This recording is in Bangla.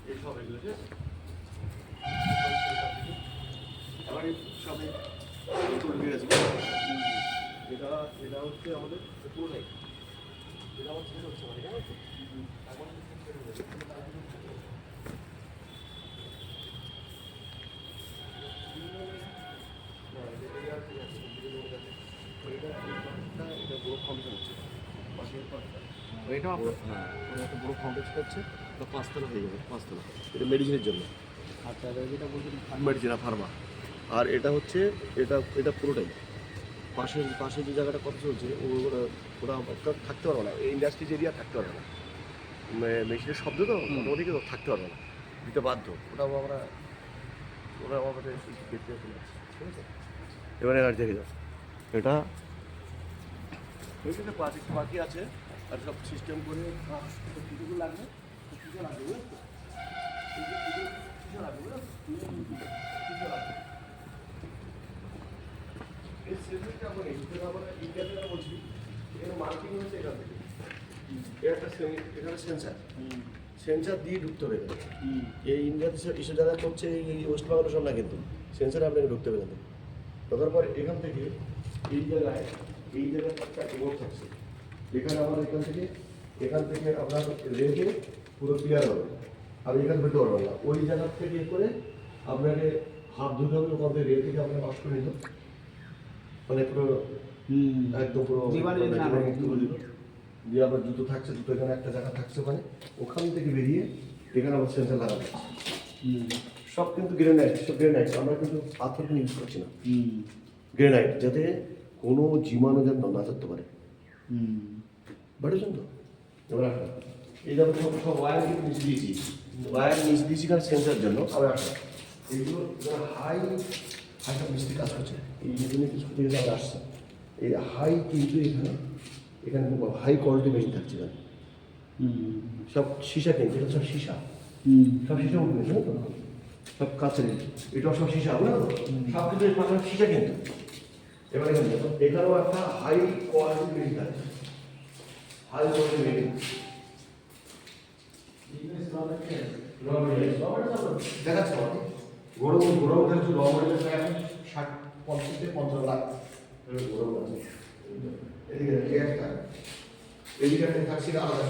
এইসব এগুলো ঠিক আছে। এবার সবে এটা এটা হচ্ছে আমাদের পুরোটাই, এটা আমার ছেড়ে হচ্ছে মানে কেমন হচ্ছে এটা একটা বড় ফাউন্ডেশন হচ্ছে, এটা 5 তলা হয়ে যাবে, 5 তলা। এটা মেডিসিনের জন্য। আচ্ছা, যেটা বলছেন মেডিসিন ফার্মা। আর এটা হচ্ছে এটা এটা পুরোটাই পাশে যে জায়গাটা কথা চলছে ওরা থাকতে পারবে না, ইন্ডাস্ট্রিজ এরিয়া থাকতে পারবে না, মেশিনের শব্দ তো মোটামুটি থাকতে পারবে না, দিতে বাধ্য। ওরা আমাদের দেখতে ঠিক আছে। এবারে আর দেখে যাও এটা বাকি আছে, আর সব সিস্টেম করে কিছু লাগবে, কিছু লাগবে বুঝতে সেন্সার দিয়ে ঢুকতে হবে। এই ইন্ডিয়াতে ইস্যু যারা করছে এই ওয়েস্ট বেঙ্গলের সব না, কিন্তু সেন্সারে আপনাকে ঢুকতে হবে। ঢোকার পর এখান থেকে এই জায়গায় একটা কেবল থাকছে, এখানে আমার এখান থেকে আপনার রেখে পুরো ক্লিয়ার হবে। আর এখানে ঢুকতে পারবেন না, ওই জায়গা থেকে করে আপনাকে হাত ধুতে হবে, ওখান থেকে রেল থেকে আপনাকে নষ্ট করে নিত, মানে পুরো একদম পুরো দিয়ে আবার জুতো থাকছে, জুতো এখানে একটা জায়গা থাকছে, ওখান থেকে বেরিয়ে এখানে আবার সেন্সার লাগানো সব কিন্তু গ্রেনাইট। আমরা কিন্তু পাথর ইউজ করছি না, গ্রেনাইট, যাতে কোনো জীবাণু যেন না থাকতে পারে। বুঝেছেন তো? এবার এই যাবে সব ওয়্যার কিন্তু নিচে দিয়েছি কারণ সেন্সার জন্য। আবার এইগুলো হাইটা মিস্ত্রি কাজ করছে, এই জন্য কিছু করতে গেলে আবার আসছে। এই হাই কিন্তু এখানে হাই কোয়ালিটি মেশিন থাকছে এখানে, সব সীসা কিন্তু, এটা সব সীসা, সব সীসা উঠবে, জানো তো? সব কাছের, এটাও সব সীসা, বুঝলো তো? সব কিন্তু সীসা কিন্তু। এবার এখানেও একটা হাই কোয়ালিটি মেশিন থাকছে, হাই কোয়ালিটি মেশিন দেখাচ্ছে। গরম দেখছো র মেটেরিয়াল এখন 60-50 থেকে 50 লাখ গরম আছে। এদিকে একটা থাকছে আলাদা।